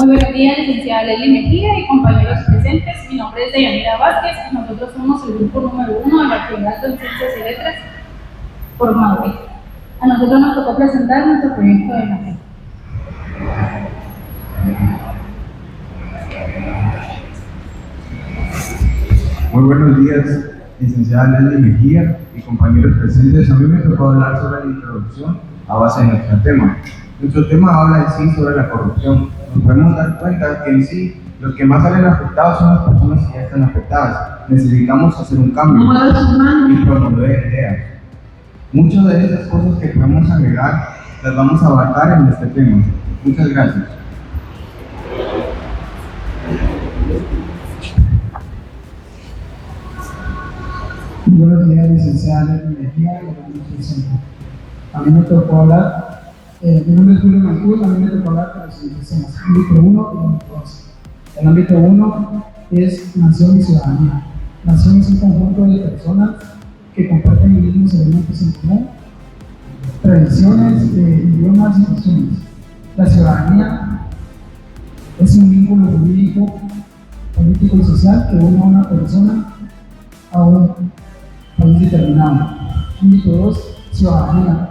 Muy buenos días, licenciada Leslie Mejía y compañeros presentes. Mi nombre es Deyanira Vázquez y nosotros somos el grupo número 1 del Bachillerato en Ciencias y Letras formado hoy. A nosotros nos tocó presentar nuestro proyecto de nación. Muy buenos días, licenciada Leslie Mejía y compañeros presentes. A mí me tocó hablar sobre la introducción a base de nuestro tema. Nuestro tema habla en sí sobre la corrupción. Nos podemos dar cuenta que en sí los que más salen afectados son las personas que ya están afectadas. Necesitamos hacer un cambio y promover ideas. Muchas de esas cosas que podemos agregar las vamos a abarcar en este tema. Muchas gracias. Buenos días, licenciada Leslie Mejía y compañeros presentes. A mí me tocó hablar. Mi nombre es Julio Mancur, a mí me tocó hablar para los siguientes temas: ámbito 1 y ámbito 2. El ámbito 1 es nación y ciudadanía. Nación es un conjunto de personas que comparten los mismos elementos en común, tradiciones, idiomas y costumbres. La ciudadanía es un vínculo jurídico, político y social que une a una persona a un país determinado. Ámbito 2, ciudadanía.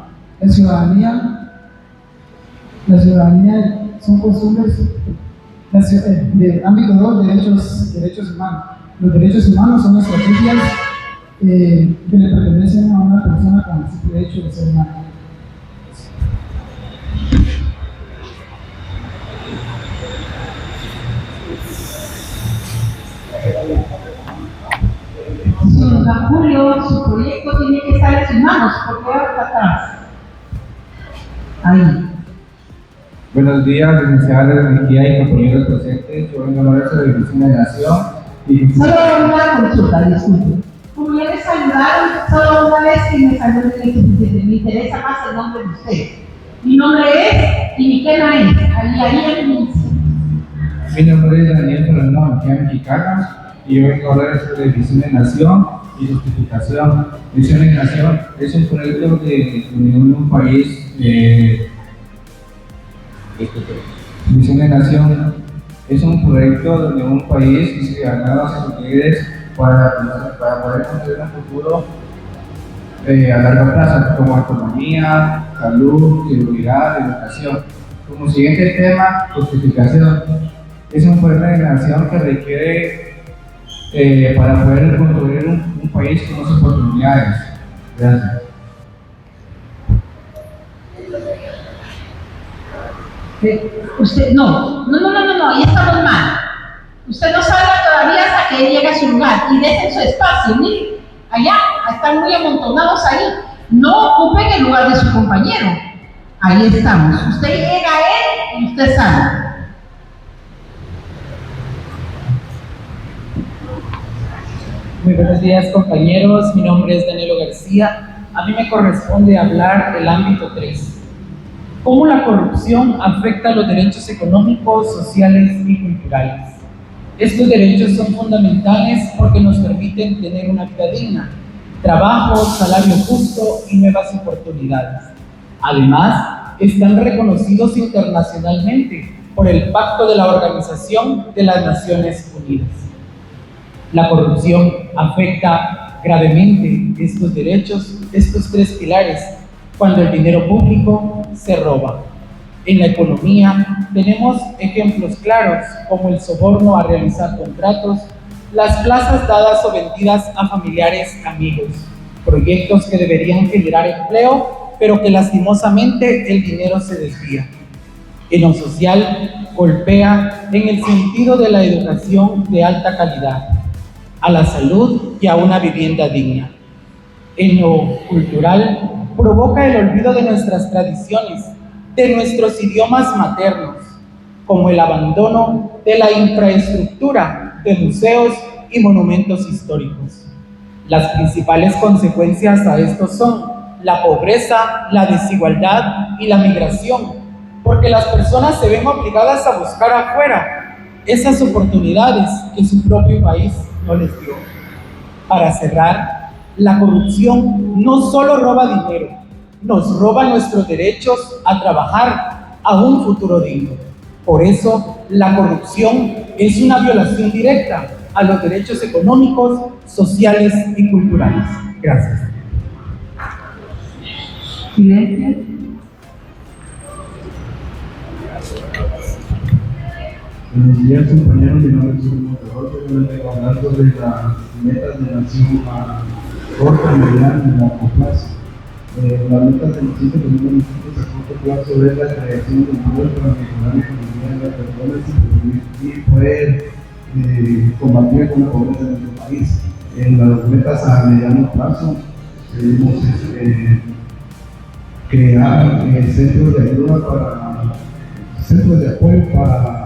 La ciudadanía son costumbres. Ámbito 2, derechos humanos. Los derechos humanos son estrategias que le pertenecen a una persona con el simple hecho de ser humano. Don Julio, su proyecto tiene que estar en sus manos, porque ahora está atrás. Ahí. Buenos días, licenciada Leslie Mejía y compañeros presentes. Yo vengo a hablar sobre la División de Nación y Solo una consulta, disculpe. Como ya me saludaron, solo una vez que me saluden me interesa más el nombre de usted. Mi nombre es y mi tema es. Ahí inicia. Mi nombre es Daniel Fernando Mejía Mexicana y yo vengo a hablar sobre División de Nación y justificación. División de Nación es un proyecto de unión de un país. División de Nación es un proyecto donde un país y ciudadanos se requieren para poder construir un futuro a largo plazo, como economía, salud, seguridad, educación. Como siguiente tema, justificación. Es un proyecto de nación que requiere para poder construir un país con más oportunidades. Gracias. Usted, no, ahí estamos mal. Usted no salga todavía hasta que llegue a su lugar y dejen su espacio, miren, allá, están muy amontonados ahí. No ocupen el lugar de su compañero. Ahí estamos. Usted llega a él y usted sale. Muy buenos días, compañeros. Mi nombre es Danilo García. A mí me corresponde hablar del ámbito 3. ¿Cómo la corrupción afecta a los derechos económicos, sociales y culturales? Estos derechos son fundamentales porque nos permiten tener una vida digna, trabajo, salario justo y nuevas oportunidades. Además, están reconocidos internacionalmente por el Pacto de la Organización de las Naciones Unidas. La corrupción afecta gravemente estos derechos, estos 3 pilares, cuando el dinero público se roba. En la economía tenemos ejemplos claros como el soborno a realizar contratos, las plazas dadas o vendidas a familiares, amigos, proyectos que deberían generar empleo, pero que lastimosamente el dinero se desvía. En lo social, golpea en el sentido de la educación de alta calidad, a la salud y a una vivienda digna. En lo cultural, provoca el olvido de nuestras tradiciones, de nuestros idiomas maternos, como el abandono de la infraestructura de museos y monumentos históricos. Las principales consecuencias a esto son la pobreza, la desigualdad y la migración, porque las personas se ven obligadas a buscar afuera esas oportunidades que su propio país no les dio. Para cerrar, la corrupción no solo roba dinero, nos roba nuestros derechos a trabajar a un futuro digno. Por eso, la corrupción es una violación directa a los derechos económicos, sociales y culturales. Gracias. Silencio. Buenos días, compañeros. Mi nombre es Julio Monterroso. Yo les vengo a hablar sobre las metas de nación a corto, mediano y largo plazo. Las metas del sitio que tenemos nosotros a corto plazo es la creación de empleos para mejorar la economía de las personas y poder combatir con la pobreza en nuestro país. En las metas a mediano plazo debemos crear centros de ayuda centros de apoyo para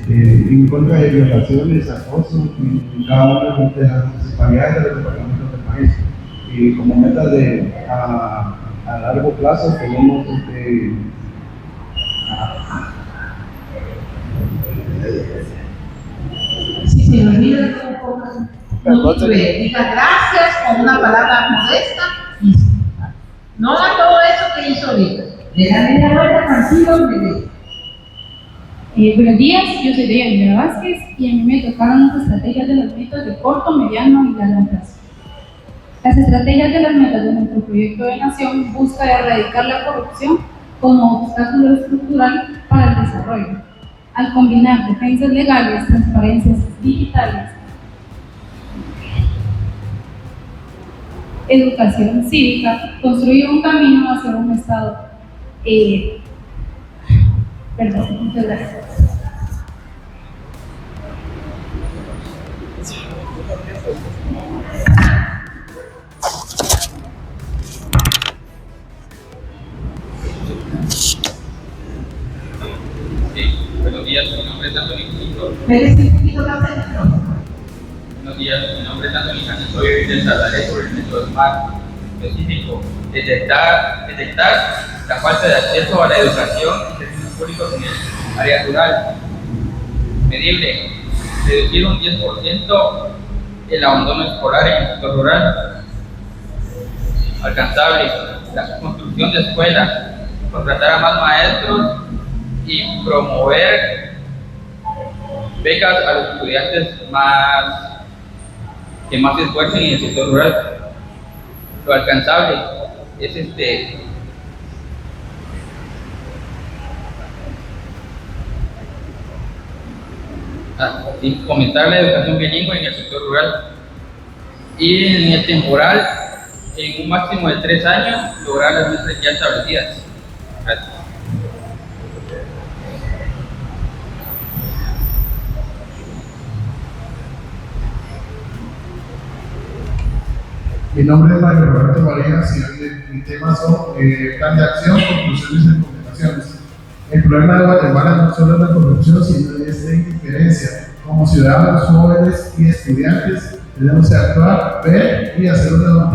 en contra de violaciones, acoso en cada una de las municipalidades de los departamentos del país. Y como meta a largo plazo tenemos Si se lo olvida, no diga gracias con una palabra modesta y no haga todo eso que hizo ahorita. Le da media vuelta tranquilo, Buenos días, yo soy Deyanira Vázquez y a mí me tocaron las estrategias de las metas de corto, mediano y largo plazo. Las estrategias de las metas de nuestro proyecto de nación busca erradicar la corrupción como obstáculo estructural para el desarrollo. Al combinar defensas legales, transparencias digitales, educación cívica, construir un camino hacia un Estado. Muchas gracias. Buenos días, mi nombre es Antonio Quinto. Buenos días, mi nombre es Antonio Quinto. Soy del Saldaré sobre el método SMART específico. Detectar la falta de acceso a la educación y servicios públicos en el área rural. Medible. Reducir un 10% el abandono escolar en el sector rural. Alcanzable. La construcción de escuelas. Contratar a más maestros y promover becas a los estudiantes que más se esfuercen en el sector rural. Lo alcanzable es fomentar la educación bilingüe en el sector rural, y en el temporal, en un máximo de 3 años, lograr las metas ya establecidas. Gracias. Mi nombre es Mario Roberto Varegas y mis temas son plan de acción, conclusiones y recomendaciones. El problema de Guatemala no solo es la corrupción, sino es la indiferencia. Como ciudadanos, jóvenes y estudiantes tenemos que actuar, ver y hacer una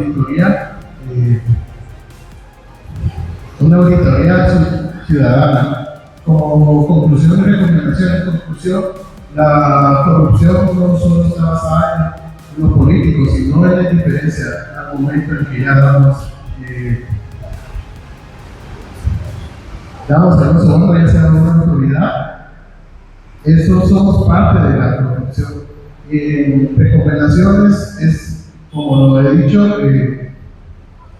auditoría ciudadana. Como conclusión y recomendación, en conclusión, la corrupción no solo está basada en los políticos, sino en la indiferencia al momento en que ya damos a los hombres, ya sea una autoridad. Eso somos parte de la corrupción. Recomendaciones es, como lo he dicho,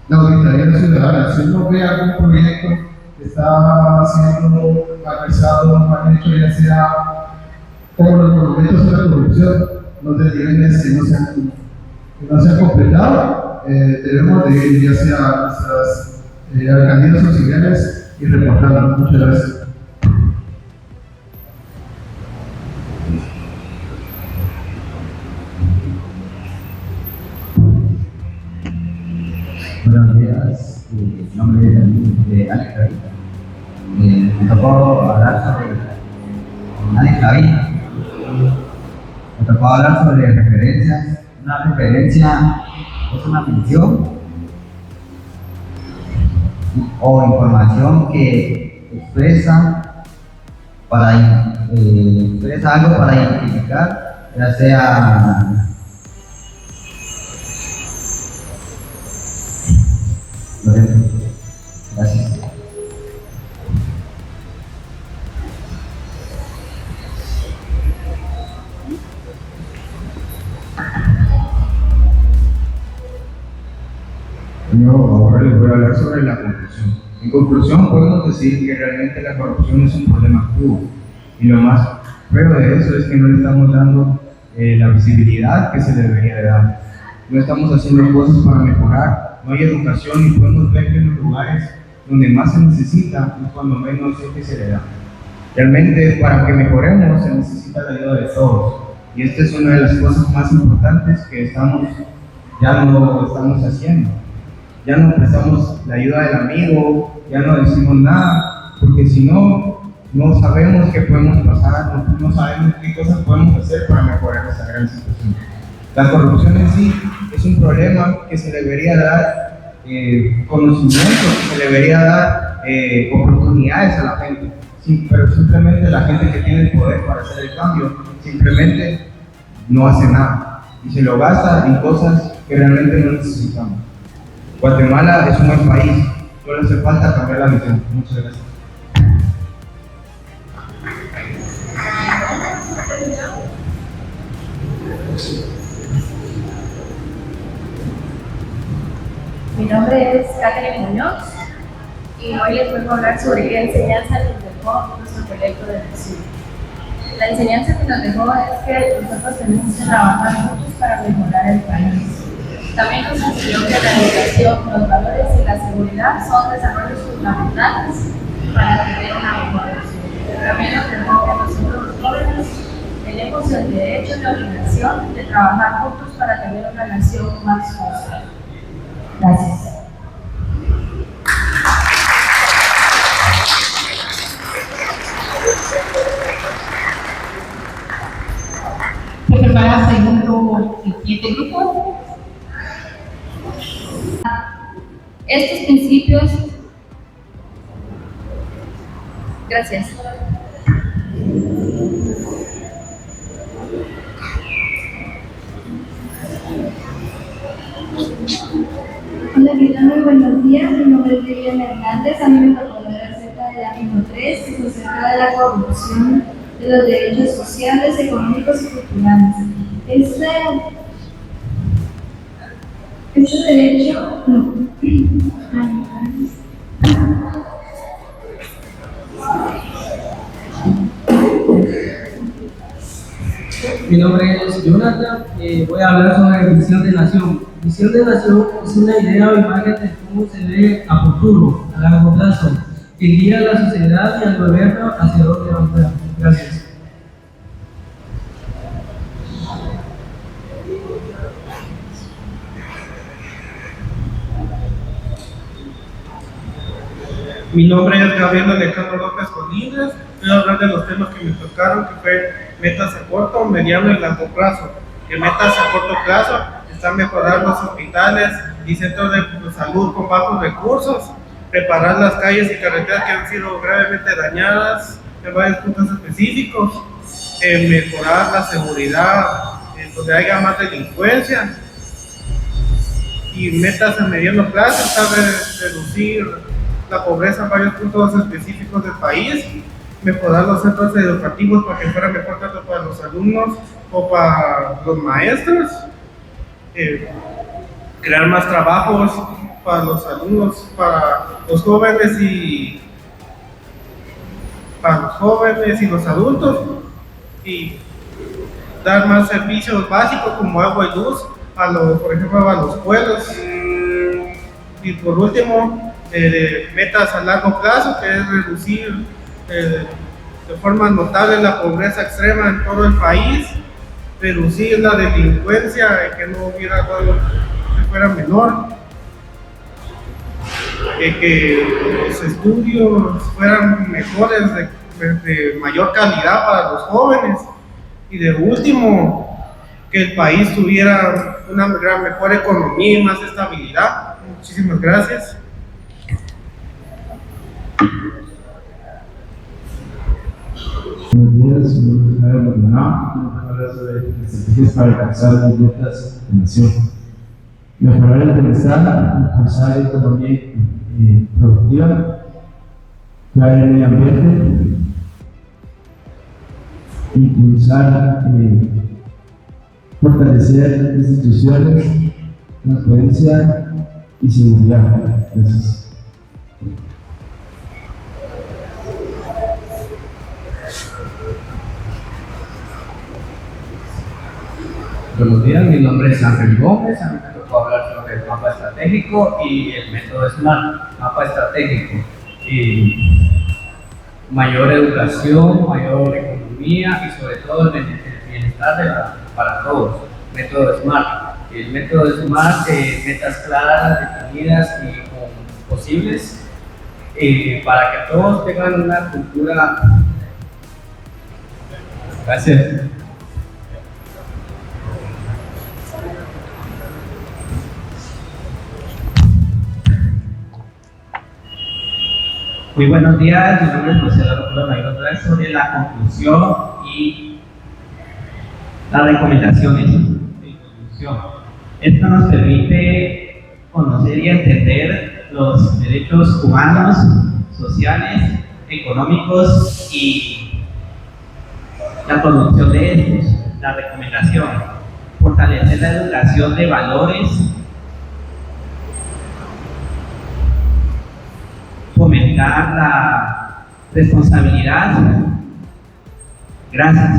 la auditoría ciudadana. Si uno ve algún proyecto que está siendo realizado, mal hecho, ya sea como los monumentos de la corrupción, los desniveles que no se han completado, debemos de ir ya sea a nuestras alcaldías auxiliares y reportarlo. Muchas gracias. Buenos días, mi nombre es Alex Cavita. Me tocó hablar sobre Alex Cavita. Me tocó hablar sobre referencias. Una referencia es una función o información que expresa algo para identificar, ya sea gracias. compañero ahora les voy a hablar sobre la corrupción. En conclusión, podemos decir que realmente la corrupción es un problema activo. Y lo más feo de eso es que no le estamos dando la visibilidad que se le debería de dar. No estamos haciendo cosas para mejorar, no hay educación y podemos ver que en los lugares donde más se necesita es cuando menos es que se le da. Realmente para que mejoremos se necesita la ayuda de todos. Y esta es una de las cosas más importantes que ya no estamos haciendo. Ya no prestamos la ayuda del amigo, ya no decimos nada, porque si no, no sabemos qué podemos pasar, no sabemos qué cosas podemos hacer para mejorar esa gran situación. La corrupción en sí es un problema que se debería dar conocimiento, que se debería dar oportunidades a la gente, sí, pero simplemente la gente que tiene el poder para hacer el cambio, simplemente no hace nada y se lo gasta en cosas que realmente no necesitamos. Guatemala es un buen país, solo hace falta cambiar la visión. Muchas gracias. Mi nombre es Catherine Muñoz y hoy les vengo a hablar sobre qué enseñanza nos dejó nuestro proyecto de elección. La enseñanza que nos dejó es que nosotros tenemos que trabajar juntos para mejorar el país. También nos enseñó que la educación, los valores y la seguridad son desarrollos fundamentales para tener una mejor nación. También nos dejó que nosotros los jóvenes tenemos el derecho y la obligación de trabajar juntos para tener una nación más justa. Gracias. ¿Se prepara el siguiente grupo? Estos principios, gracias. Hola, ¿qué tal? Muy buenos días. Mi nombre es Liliana Hernández. A mí me tocó hablar acerca del ánimo 3, que es acerca de la corrupción de los derechos sociales, económicos y culturales. Este derecho, no. Mi nombre es Jonathan, voy a hablar sobre visión de nación. Visión de nación es una idea o imagen de cómo se ve a futuro, a largo plazo, que guía a la sociedad y al gobierno hacia dónde avanzar. Gracias. Mi nombre es Gabriel Alejandro López Colindres. Voy a hablar de los temas que me tocaron, que fue metas a corto, mediano y largo plazo. Que metas a corto plazo están mejorar los hospitales y centros de salud con bajos recursos, reparar las calles y carreteras que han sido gravemente dañadas en varios puntos específicos, mejorar la seguridad donde haya más delincuencia. Y metas a mediano plazo está reducir la pobreza en varios puntos específicos del país, mejorar los centros educativos para que fuera mejor tanto para los alumnos o para los maestros, crear más trabajos para los alumnos, para los jóvenes y los adultos, y dar más servicios básicos como agua y luz por ejemplo a los pueblos. Y por último, metas a largo plazo, que es reducir de forma notable la pobreza extrema en todo el país, reducir la delincuencia, que no hubiera algo que fuera menor, que los estudios fueran mejores, de mayor calidad para los jóvenes, y de último, que el país tuviera una mejor economía y más estabilidad. Muchísimas gracias. Buenos días, mi nombre es Javier Maldonado. Vamos a hablar sobre estrategias para alcanzar las metas de nación. Mejorar el bienestar, impulsar la economía productiva, cuidar el medio ambiente, impulsar, fortalecer instituciones, transparencia, y seguridad. Gracias. Buenos días, mi nombre es Ángel Gómez. A mí me tocó hablar sobre el mapa estratégico y el método SMART. Mapa estratégico y mayor educación, mayor economía y sobre todo el bienestar para todos. Método SMART. El método SMART, metas claras, definidas y posibles para que todos tengan una cultura. Gracias. Muy buenos días, mi nombre es José Eduardo Mayor Otra sobre la conclusión y las recomendaciones de conclusión. Esto nos permite conocer y entender los derechos humanos, sociales, económicos y la producción de estos. La recomendación: fortalecer la educación de valores, fomentar la responsabilidad. Gracias.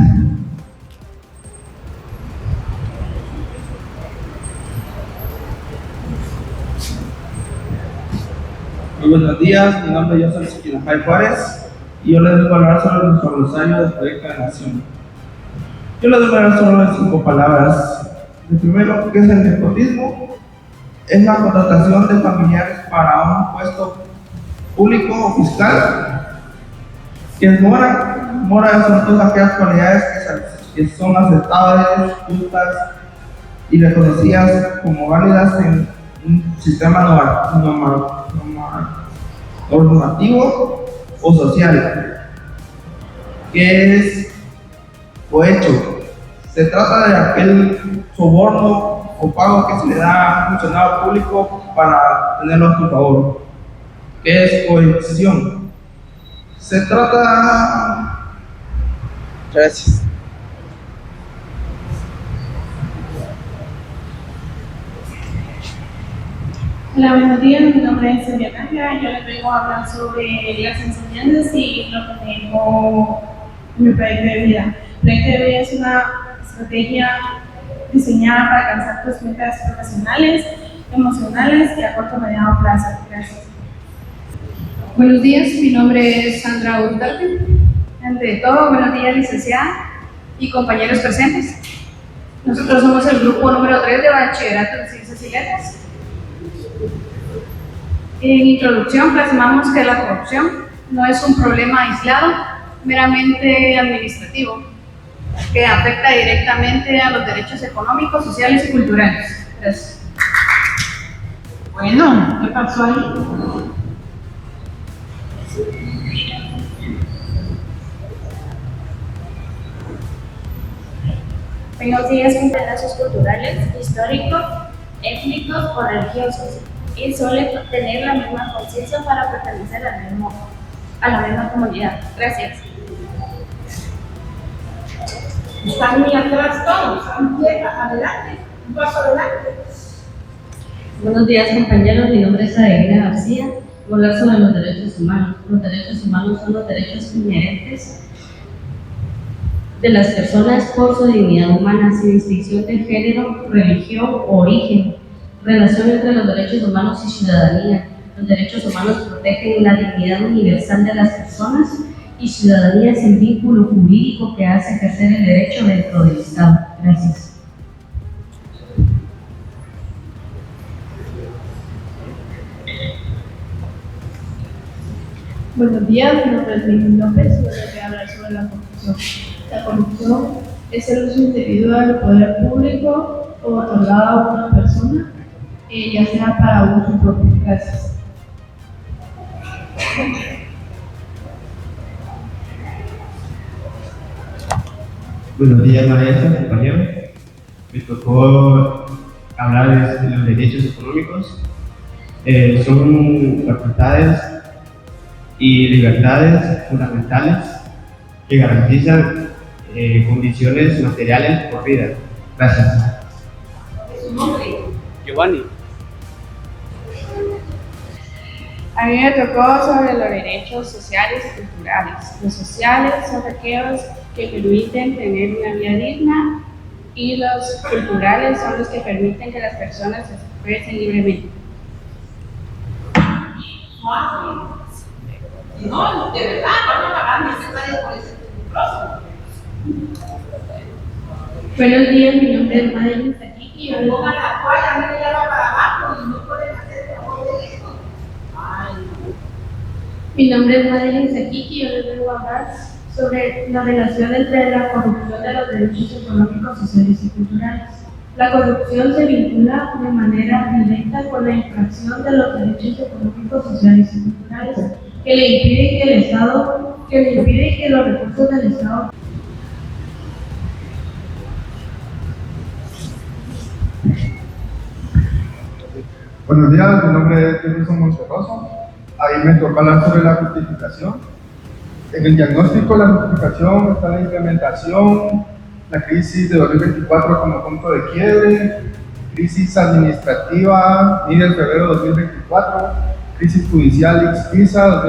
Muy buenos días, mi nombre es José Chiquinajay Juárez y yo les voy a hablar sobre nuestro glosario del proyecto de nación. Yo les voy a hablar solo de 5 palabras. El primero, ¿qué es el nepotismo? Es la contratación de familiares para un puesto público o fiscal. ¿Qué es mora? Mora son todas aquellas cualidades que son aceptables, justas y reconocidas como válidas en un sistema normativo o social. ¿Qué es cohecho? Se trata de aquel soborno o pago que se le da a un funcionario público para tenerlo a su favor. ¿Qué es cohesión? Se trata... Gracias. Hola, buenos días, mi nombre es Silvia Nájera. Yo les vengo a hablar sobre las enseñanzas y lo que tengo en mi proyecto de vida. El proyecto de vida es una estrategia diseñada para alcanzar tus metas profesionales, emocionales y a corto y mediano plazo. Gracias. Buenos días, mi nombre es Sandra Hurtado. Ante todo, buenos días, licenciada y compañeros presentes. Nosotros somos el grupo número 3 de Bachillerato en Ciencias y Letras. En introducción, plasmamos que la corrupción no es un problema aislado, meramente administrativo, que afecta directamente a los derechos económicos, sociales y culturales. Gracias. Bueno, ¿qué pasó ahí? Buenos días, con lazos culturales, históricos, étnicos o religiosos, y suele tener la misma conciencia para pertenecer a la misma comunidad. Gracias. Están muy atrás todos, adelante, un paso adelante. Buenos días, compañeros, mi nombre es Adelina García. Voy a hablar sobre los derechos humanos. Los derechos humanos son los derechos inherentes de las personas por su dignidad humana, sin distinción de género, religión o origen. Relación entre los derechos humanos y ciudadanía. Los derechos humanos protegen la dignidad universal de las personas y ciudadanía es el vínculo jurídico que hace ejercer el derecho dentro del Estado. Gracias. Buenos días, mi nombre es Miguel López y hoy voy a hablar sobre la corrupción. La corrupción es el uso indebido del poder público o otorgado a una persona, ya sea para uso propio. Gracias. Buenos días, maestra, compañeros. Me tocó hablar de los derechos económicos. Son facultades y libertades fundamentales que garantizan condiciones materiales por vida. Gracias. ¿Su nombre? Giovanni. A mí me tocó sobre los derechos sociales y culturales. Los sociales son aquellos que permiten tener una vida digna y los culturales son los que permiten que las personas se expresen libremente. No, de verdad, no la van a hacer por ese Buenos días, mi nombre es Madeline Sakiki. Pongan la toalla, no le lleva para abajo y no pueden hacer trabajo de esto. Mi nombre es Madeline Sakiki y yo les vengo a hablar sobre la relación entre la corrupción de los derechos económicos, sociales y culturales. La corrupción se vincula de manera directa con la infracción de los derechos económicos, sociales y culturales, que le impide que los recursos del Estado Buenos días, mi nombre es Jefferson Monterroso. Ahí me tocó hablar sobre la justificación. En el diagnóstico de la justificación está la implementación, la crisis de 2024 como punto de quiebre, crisis administrativa, ni de febrero de 2024, crisis judicial XPISA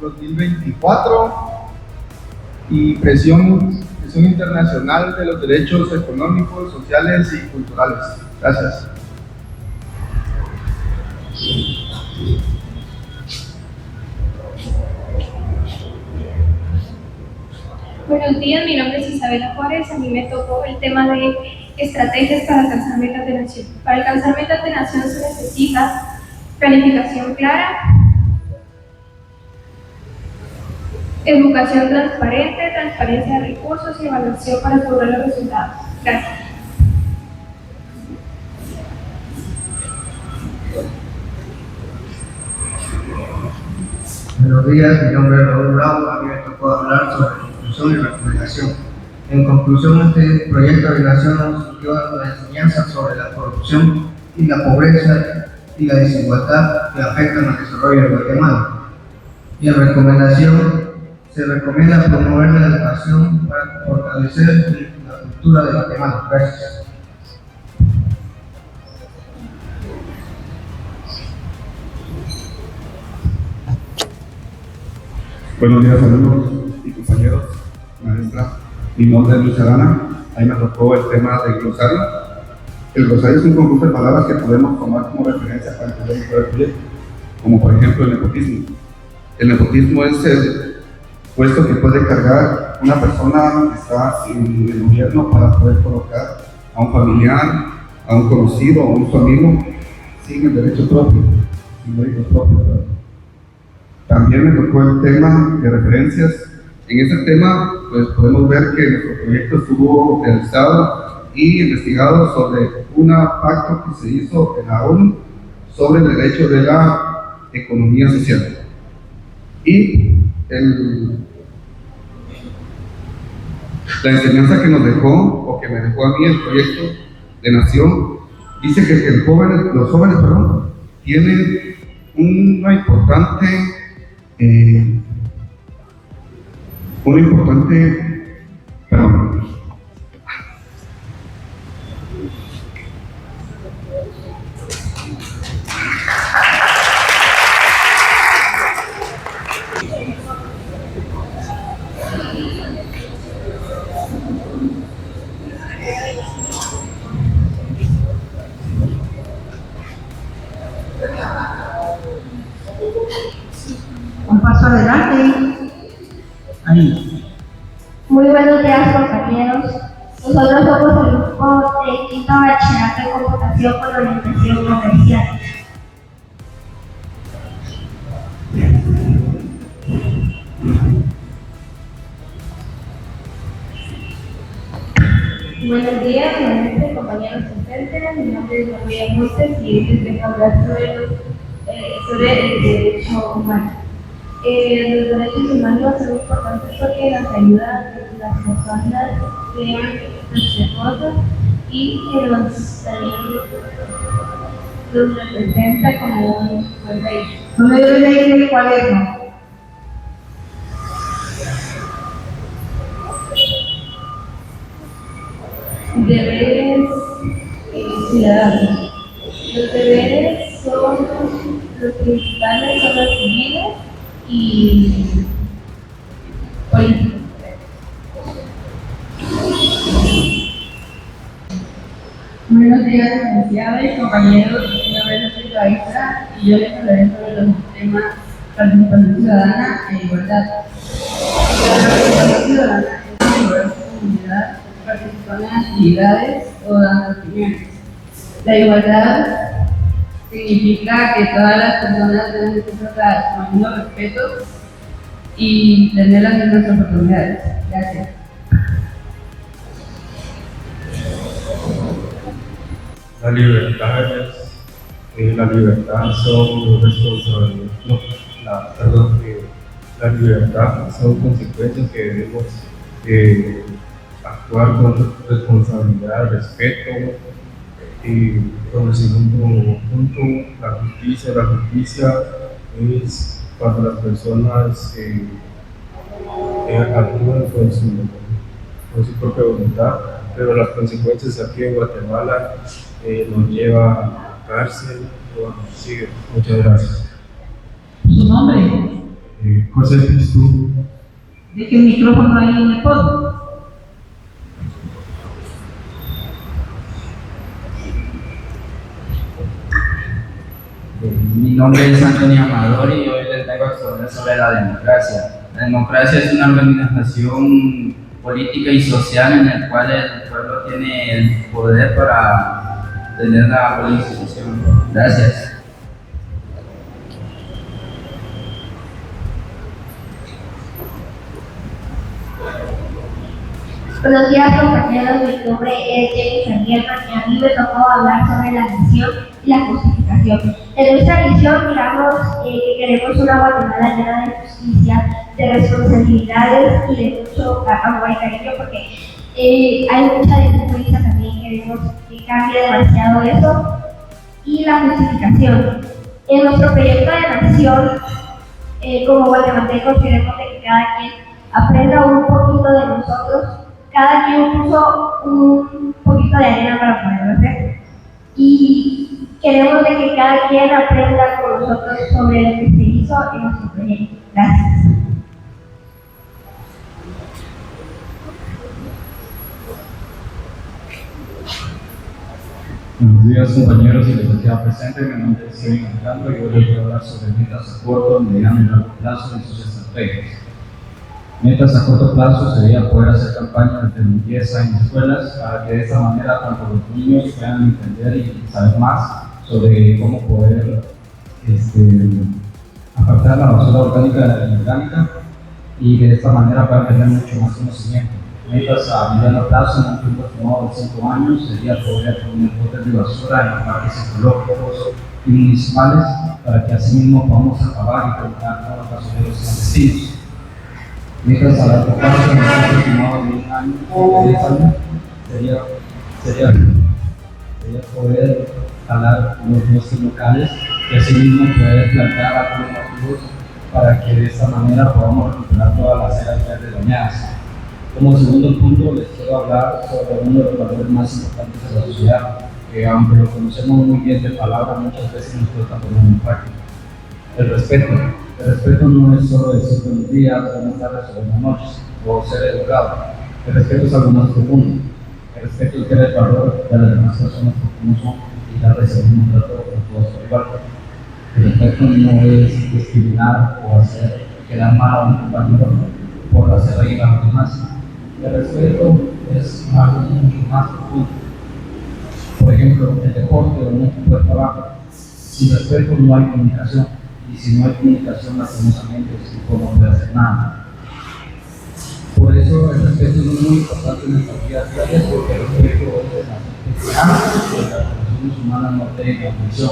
2024 y presión internacional de los derechos económicos, sociales y culturales. Gracias. Buenos días, mi nombre es Isabela Juárez. A mí me tocó el tema de estrategias para alcanzar metas de nación. Para alcanzar metas de nación se necesita planificación clara, educación transparente, transparencia de recursos y evaluación para asegurar los resultados. Gracias. Buenos días, mi nombre es Raúl Bravo. A mí me tocó hablar sobre conclusión y recomendación. En conclusión, este proyecto de nación nos dio una enseñanza sobre la corrupción y la pobreza y la desigualdad que afectan al desarrollo de Guatemala. Y en recomendación, se recomienda promover la educación para fortalecer la cultura de Guatemala. Gracias. Buenos días, alumnos y compañeros, maestra. Mi nombre es Luis Arana. Ahí me tocó el tema del glosario. El glosario es un conjunto de palabras que podemos tomar como referencia para entender el proyecto, como por ejemplo el nepotismo. El nepotismo es el puesto que puede cargar una persona que está en el gobierno para poder colocar a un familiar, a un conocido, a un amigo, sin el derecho propio, sin méritos propios. También me tocó el tema de referencias. En ese tema, pues podemos ver que nuestro proyecto estuvo realizado y investigado sobre un pacto que se hizo en la ONU sobre el derecho de la economía social. Y la enseñanza que nos dejó, o que me dejó a mí el proyecto de nación, dice que los jóvenes tienen una importante Un paso adelante. Ahí. Muy buenos días, compañeros. Nosotros somos el grupo de quinto bachillerato de computación con orientación comercial. Buenos días, maestros, compañeros presentes. Mi nombre es María Montes y hoy les vengo a hablar sobre el derecho humano. Los derechos humanos son importantes porque nos ayudan a que las personas sean respetuosas y que los representa como un buen país. No me debe decir el cuaderno. Deberes ciudadanos. Los deberes son Los principales son los civiles y políticos. Buenos días, licenciada y compañeros. Mi nombre es Rita Aisra y yo les hablaré sobre los temas participación ciudadana e igualdad. La participación ciudadana es integrar su comunidad participando en actividades o dando opiniones. La igualdad significa que todas las personas deben ser tratadas con el mismo respeto y tener las mismas oportunidades. Gracias. La libertad son responsabilidades, la libertad son consecuencias que debemos actuar con responsabilidad, respeto y con el segundo punto, la justicia. La justicia es cuando las personas actúan con su propia voluntad, pero las consecuencias aquí en Guatemala nos lleva a cárcel o a homicidio. Muchas gracias. ¿Su nombre? José Cristo. Deje el micrófono ahí en el podio. Mi nombre es Antonio Amador y hoy les vengo a exponer sobre la democracia. La democracia es una organización política y social en la cual el pueblo tiene el poder para tener la buena institución. Gracias. Buenos días, compañeros. Mi nombre es Jenny Sarmiento y a mí me tocó hablar sobre la misión y la justificación. En nuestra misión miramos que queremos una Guatemala llena de justicia, de responsabilidades y de mucho amor y cariño, porque hay mucha desigualdad también. Queremos que cambie demasiado eso. Y la justificación. En nuestro proyecto de nación, como guatemaltecos, queremos que cada quien aprenda un poquito de nosotros. Cada quien puso un poquito de arena para poderlo hacer. Y queremos de que cada quien aprenda con nosotros sobre lo que se hizo en nuestro proyecto. Gracias. Buenos días, compañeros y licenciada presente. Mi nombre es Kevin Alejandro y hoy les voy a hablar sobre metas a corto, mediano y largo plazo y sus estrategias. Metas a corto plazo sería poder hacer campañas desde limpieza en escuelas para que de esta manera tanto los niños puedan entender y saber más sobre cómo poder apartar la basura orgánica de la inorgánica y de esta manera puedan tener mucho más conocimiento. Metas a mediano plazo en un tiempo estimado de 5 años sería poder poner botes de basura en parques ecológicos y municipales para que así mismo podamos acabar y terminar con los basureros clandestinos. Metas a largo plazo en un tiempo estimado de 1 año o 10 años sería poder jalar los bosques locales y así mismo poder plantar árboles nativos para que de esta manera podamos recuperar todas las áreas verdes dañadas. Como segundo punto, les quiero hablar sobre uno de los valores más importantes de la sociedad, que aunque lo conocemos muy bien de palabra, muchas veces nos cuesta poner en práctica. El respeto. El respeto no es solo decir buenos días, buenas tardes o buenas noches, o ser educado. El respeto es algo más profundo. El respeto es dar el valor de las demás personas como son y darles el mismo trato a todos por igual. El respeto no es discriminar o hacer quedar mal a un compañero por hacer reír a los demás. El respeto es algo mucho más profundo. Por ejemplo, el deporte o un equipo de trabajo. Sin respeto no hay comunicación. Y si no hay comunicación, lastimosamente el equipo no puede hacer nada. Por eso el respeto es muy importante en nuestras vidas diarias, porque el respeto es la que las relaciones humanas no tienen atención.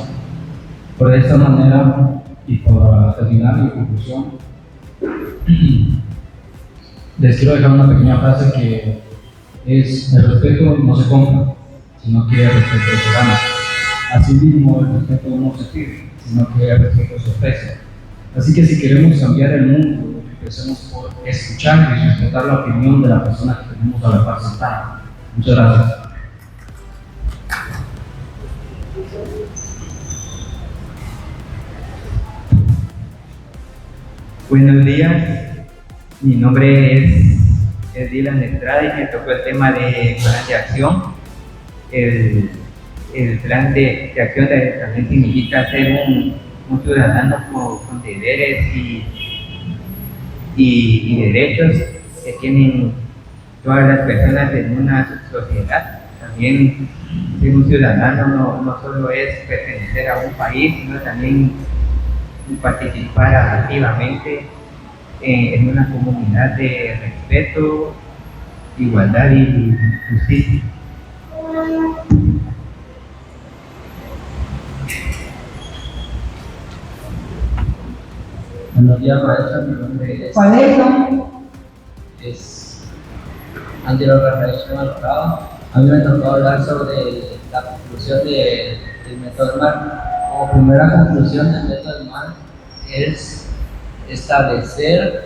Por esta manera, y para terminar mi conclusión, les quiero dejar una pequeña frase que es: el respeto no se compra, sino que el respeto se gana. Asimismo, el respeto no se pide, sino que el respeto se ofrece. Así que si queremos cambiar el mundo, empecemos por escuchar y respetar la opinión de la persona que tenemos a la par sentada. Muchas gracias. Buenos días, mi nombre es Dylan Estrada y me tocó el tema de plan de acción. El plan de acción también significa ser un ciudadano con deberes y derechos que tienen todas las personas en una sociedad. También ser un ciudadano no solo es pertenecer a un país, sino también participar activamente en una comunidad de respeto, igualdad y justicia. Buenos días, maestra. Mi nombre es... ¿Cuál es? Es Angelo Rafael Alvarado. A mí me tocó hablar sobre la conclusión del método MAR. Como primera conclusión del método MAR es establecer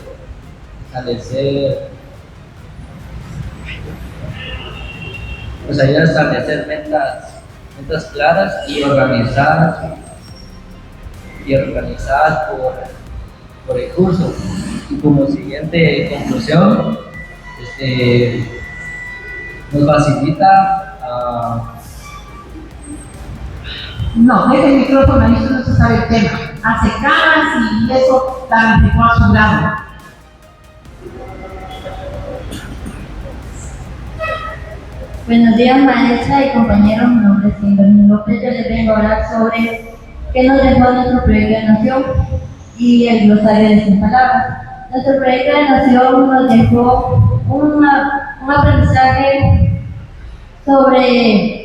pues ayudar a establecer metas claras y organizadas por el curso. Y como siguiente conclusión, nos facilita No, deje el micrófono, ahí no se sabe el tema. Hace caras y eso también a su lado. Buenos días, maestra y compañeros. Mi nombre es Kimberly López. Yo les vengo a hablar sobre qué nos dejó nuestro proyecto de nación y el glosario de 100 palabras. Nuestro proyecto de nación nos dejó un aprendizaje sobre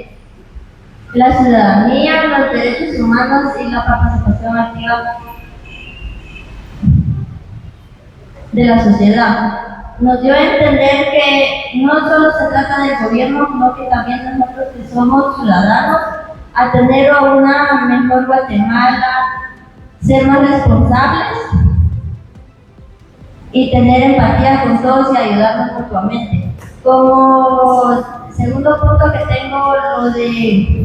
la ciudadanía, los derechos humanos y la participación activa de la sociedad. Nos dio a entender que no solo se trata del gobierno, sino que también nosotros que somos ciudadanos, a tener una mejor Guatemala, ser más responsables y tener empatía con todos y ayudarnos mutuamente. Como segundo punto que tengo, lo de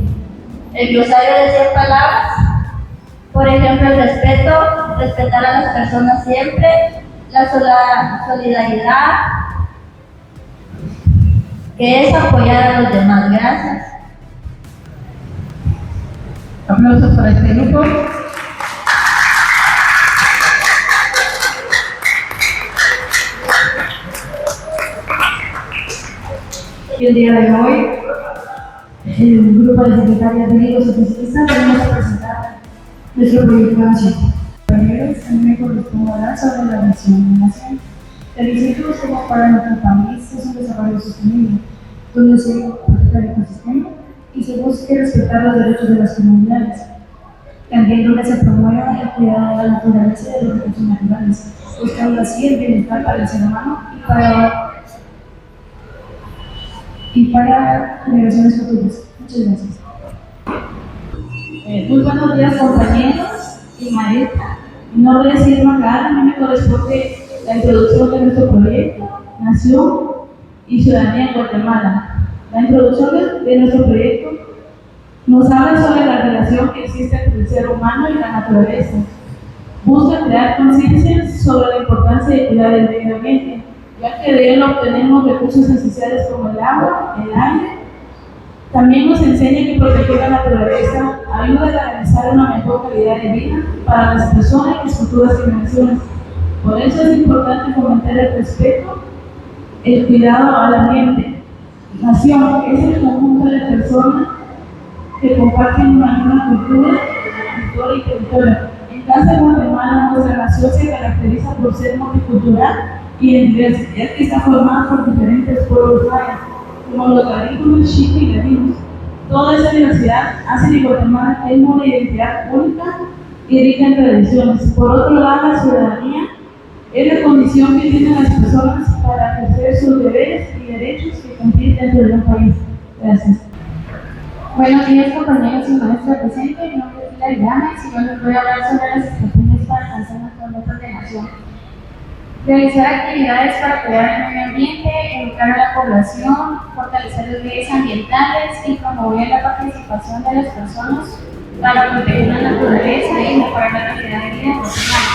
el glosario de 100 palabras, por ejemplo, el respeto, respetar a las personas siempre, la solidaridad, que es apoyar a los demás. Gracias. Aplausos para este grupo. Y el día de hoy, el grupo de secretarias de Ligas Oficialistas venimos a presentar nuestro proyecto de nación. Compañeros, a mí me corresponde hablar sobre la nación de nación. El incentivo como para nuestro país es un desarrollo sostenible, donde se protege el ecosistema y se busque respetar los derechos de las comunidades. También donde se promueva el cuidado de la naturaleza y de los recursos naturales, buscando así el bienestar para el ser humano y para generaciones futuras. Muchas gracias. Muy buenos días, compañeros y maestra. Mi nombre es Irma Gara. A mí me corresponde la introducción de nuestro proyecto Nación y Ciudadanía en Guatemala. La introducción de nuestro proyecto nos habla sobre la relación que existe entre el ser humano y la naturaleza. Busca crear conciencia sobre la importancia de cuidar el medio ambiente, ya que de él obtenemos recursos esenciales como el agua, el aire. También nos enseña que proteger la naturaleza ayuda a garantizar una mejor calidad de vida para las personas y las futuras generaciones. Por eso es importante fomentar el respeto, el cuidado al ambiente. Nación es el conjunto de personas que comparten una misma cultura y territorio. En caso de Guatemala, nuestra nación se caracteriza por ser multicultural y en diversidad, ya que está formada por diferentes pueblos mayas, como los garífunas, chica y ladinos. Toda esa diversidad hace que Guatemala tenga una identidad única y rica en tradiciones. Por otro lado, la ciudadanía es la condición que tienen las personas para ejercer sus deberes y derechos que cumplir dentro de un país. Gracias. Buenos días, compañeros y maestras presentes. Mi nombre es Hilary Gámez y yo les voy a hablar sobre las estrategias para alcanzar nuestras metas de nación. Realizar actividades para cuidar el medio ambiente, educar a la población, fortalecer las leyes ambientales y promover la participación de las personas para proteger la naturaleza y mejorar la calidad de vida en Guatemala.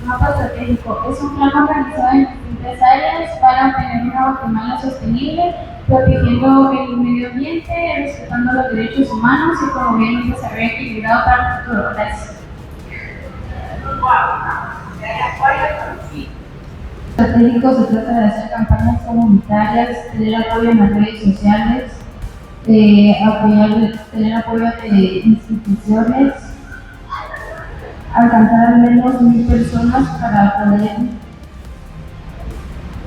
Mapa estratégico es un plan organizado en distintas áreas para obtener una Guatemala sostenible, protegiendo el medio ambiente, respetando los derechos humanos y promoviendo un desarrollo equilibrado para el futuro. Gracias. Estratégico se trata de hacer campañas comunitarias, tener apoyo en las redes sociales, tener apoyo de instituciones, alcanzar al menos 1000 personas para poder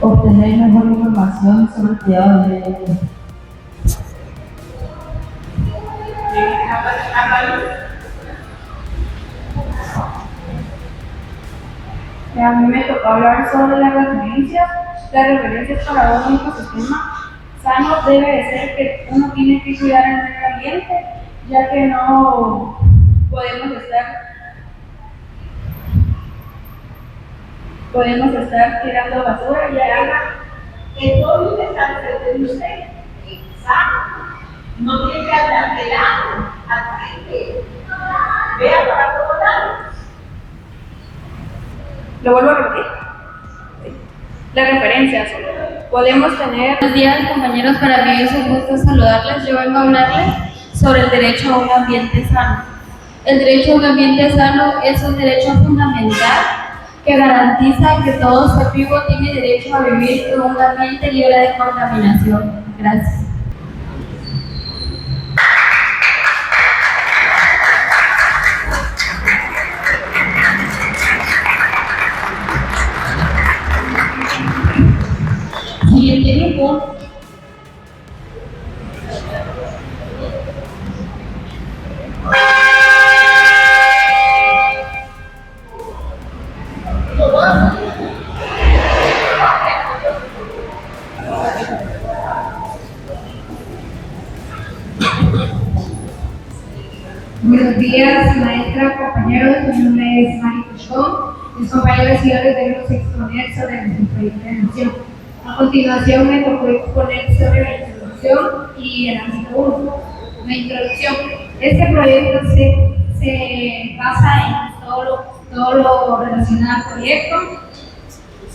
obtener mejor información sobre el cuidado del medio ambiente. A mí me tocó hablar sobre las referencias. Las referencias para un ecosistema sano debe de ser que uno tiene que cuidar el medio ambiente, ya que no podemos estar tirando basura, ya que todo está frente de usted. Exacto. No tiene que andar de lado, al frente. Vea para todos lados. Lo vuelvo a repetir. Las referencias. Podemos tener... Buenos días, compañeros. Para mí es un gusto saludarles. Yo vengo a hablarles sobre el derecho a un ambiente sano. El derecho a un ambiente sano es un derecho fundamental que garantiza que todo ser vivo tiene derecho a vivir en un ambiente libre de contaminación. Gracias. Siguiente grupo. Buenos días, maestra, compañeros. Mi nombre es Mari Puchón. Mis compañeros y yo les debemos exponer sobre nuestro proyecto de nación. A continuación me tocó exponer sobre la introducción y el ámbito 1. La introducción. Este proyecto se basa en todo lo relacionado al proyecto,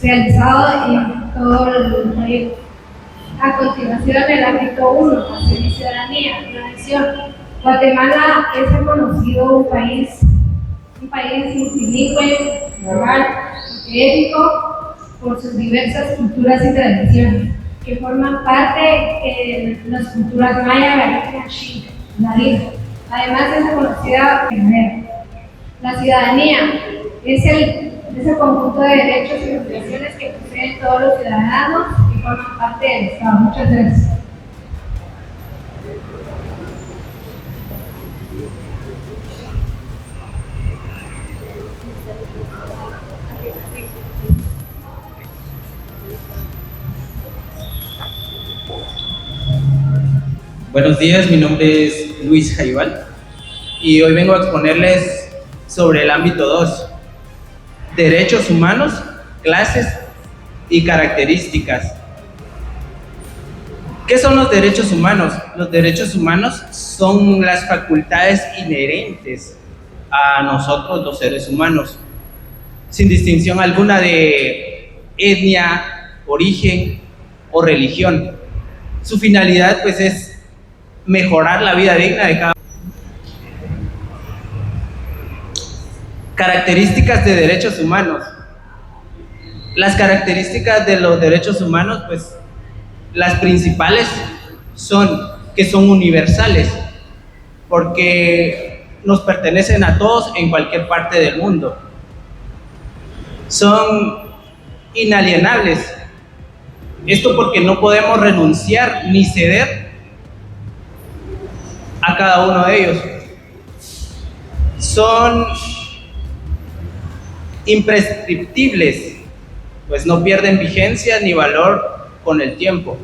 realizado en todo el proyecto. A continuación, el ámbito 1, nación y ciudadanía, la nación. Guatemala es reconocido un país multilingüe, plural, étnico, por sus diversas culturas y tradiciones, que forman parte de las culturas maya, garífuna, xinca, narija. Además es reconocida primero. La ciudadanía es el conjunto de derechos y obligaciones que poseen todos los ciudadanos que forman parte del Estado. Muchas gracias. Buenos días, mi nombre es Luis Jaibal y hoy vengo a exponerles sobre el ámbito 2, derechos humanos, clases y características. ¿Qué son los derechos humanos? Los derechos humanos son las facultades inherentes a nosotros los seres humanos, sin distinción alguna de etnia, origen o religión. Su finalidad pues es mejorar la vida digna de cada uno. Características de derechos humanos. Las características de los derechos humanos, pues las principales son que son universales, porque nos pertenecen a todos en cualquier parte del mundo. Son inalienables. Esto porque no podemos renunciar ni ceder a cada uno de ellos. Son imprescriptibles, pues no pierden vigencia ni valor con el tiempo.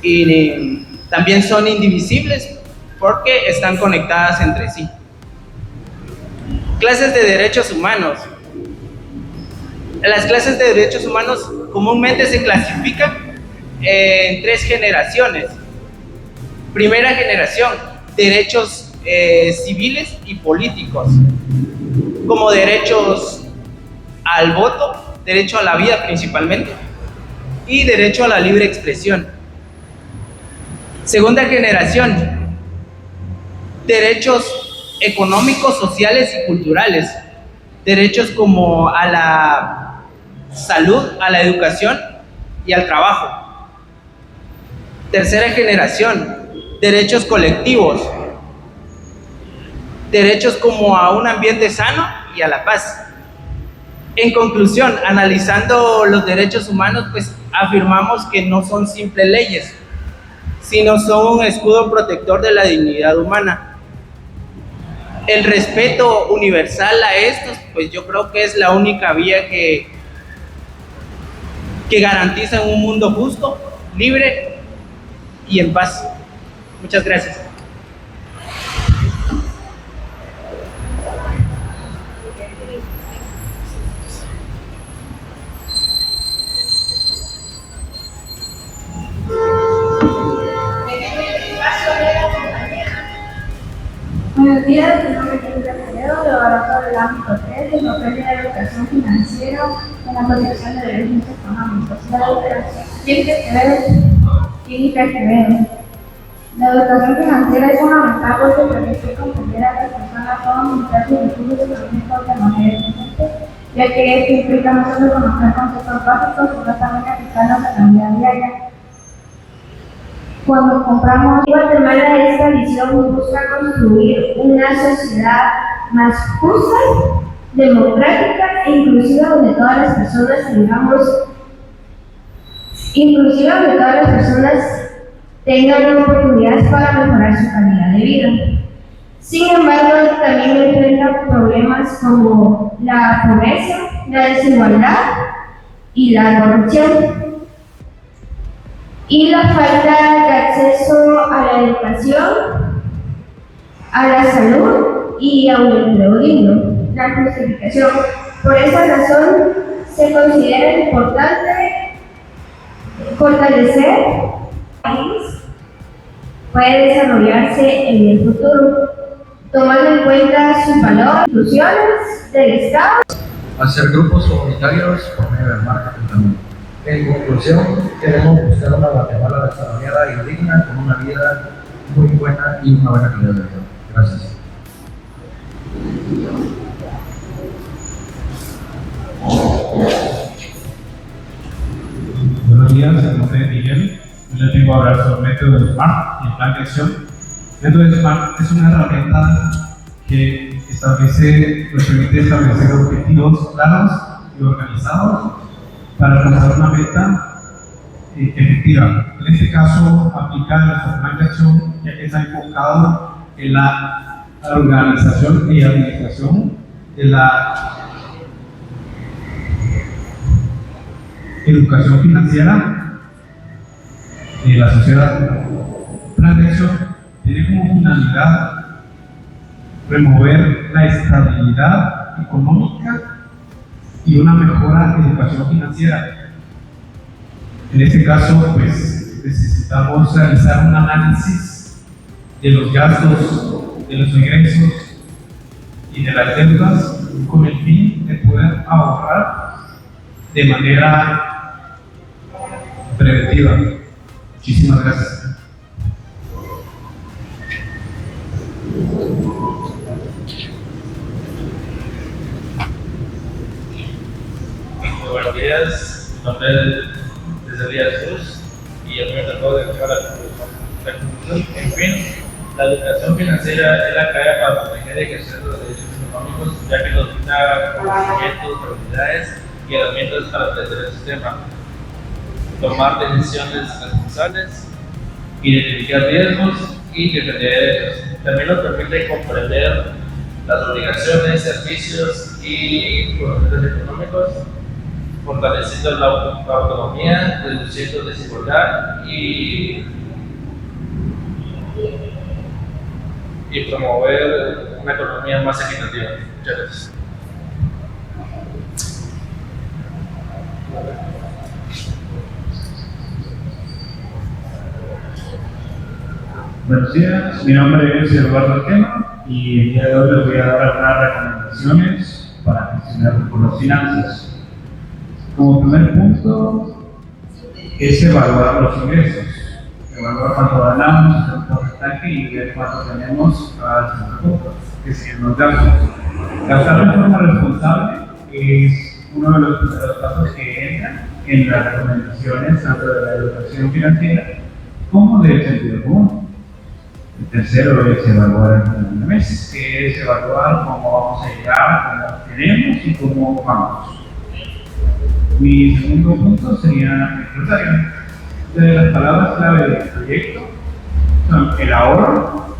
Y también son indivisibles porque están conectadas entre sí. Clases de derechos humanos. Las clases de derechos humanos comúnmente se clasifican en 3 generaciones. Primera generación, derechos civiles y políticos, como derechos al voto, derecho a la vida principalmente, y derecho a la libre expresión. Segunda generación, derechos económicos, sociales y culturales, derechos como a la salud, a la educación y al trabajo. Tercera generación, derechos colectivos, derechos como a un ambiente sano y a la paz. En conclusión, analizando los derechos humanos, pues afirmamos que no son simples leyes, sino son un escudo protector de la dignidad humana. El respeto universal a estos, pues yo creo que es la única vía que garantiza un mundo justo, libre y en paz. Muchas gracias. Buenos días, mi nombre es Julia Toledo, de hablar sobre el ámbito 3 del papel de la educación financiera en la protección de derechos económicos. La educación La educación financiera es fundamental porque permite comprender a las personas cómo administrar sus recursos económicos de manera eficiente, ya que esto implica no solo conocer conceptos básicos, sino también aplicarlos en la vida diaria. Cuando compramos, Guatemala, esta visión busca construir una sociedad más justa, democrática e inclusiva, donde todas las personas tengan oportunidades para mejorar su calidad de vida. Sin embargo, también enfrenta problemas como la pobreza, la desigualdad y la corrupción, y la falta de acceso a la educación, a la salud y a un empleo digno. La justificación. Por esa razón, se considera importante fortalecer el país puede desarrollarse en el futuro, tomando en cuenta sus valores, instituciones del Estado. Hacer grupos comunitarios por medio del marketing también. En conclusión, queremos buscar una Guatemala desarrollada y digna, con una vida muy buena y una buena calidad de vida. Gracias. Buenos días, mi nombre es Miguel. Yo les vengo a hablar sobre el método SMART y el plan de acción. El método SMART es una herramienta que nos permite establecer objetivos claros y organizados para alcanzar una meta efectiva. En este caso, aplica nuestro plan de acción, ya que está enfocado en la organización y administración de la educación financiera de la sociedad. El plan de acción tiene como finalidad promover la estabilidad económica y una mejora de educación financiera. En este caso, pues, necesitamos realizar un análisis de los gastos, de los ingresos y de las deudas, con el fin de poder ahorrar de manera preventiva. Muchísimas gracias. Buenos días, mi nombre es Elías Cruz y a mí me tocó dedicar la conclusión. En fin, la educación financiera es la clave para proteger y ejercer los derechos económicos, ya que nos brinda conocimientos, habilidades y herramientas para aprender el sistema, tomar decisiones responsables, identificar riesgos y defender derechos. También nos permite comprender las obligaciones, servicios y conocimientos económicos, fortaleciendo la autonomía, reduciendo desigualdad y promover una economía más equitativa. Muchas gracias. Buenos días, mi nombre es Eduardo Arquema y el día de hoy les voy a dar algunas recomendaciones para gestionar por las finanzas. Como primer punto es evaluar los ingresos, evaluar cuánto ganamos, hacer un porcentaje y ver cuánto tenemos al segundo punto, que si nos gastos. Gastar de forma responsable es uno de los pasos que entran en las recomendaciones tanto de la educación financiera como del sentido común. El tercero es evaluar el plan de mes, que es evaluar cómo vamos a llegar, cómo tenemos y cómo vamos. Mi segundo punto sería el glosario. De las palabras clave del proyecto son el ahorro,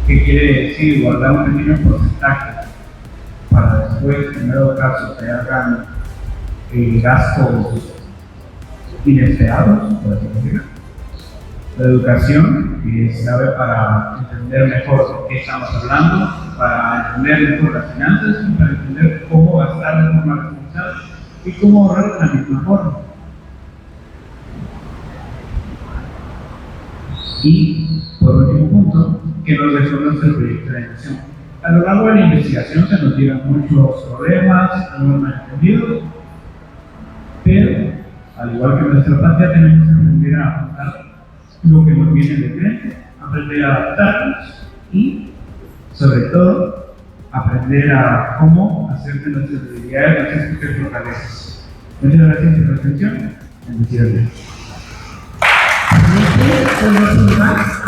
que quiere decir guardar un pequeño porcentaje para después, en dado caso, se hagan gastos inesperados, por así decirlo. La educación, que es clave para entender mejor de qué estamos hablando, para entender mejor las finanzas y para entender cómo gastar de forma responsable y cómo ahorrar de la misma forma. Y, por último punto, que nos reconoce el proyecto de nación. A lo largo de la investigación se nos llegan muchos problemas, algunos malentendidos, pero, al igual que nuestra patria, tenemos que aprender a afrontar lo que nos viene de frente, aprender a adaptarnos y, sobre todo, aprender a cómo hacer de nuestras debilidades nuestras propias fortalezas. Muchas gracias por la atención. Bendiciones. Gracias.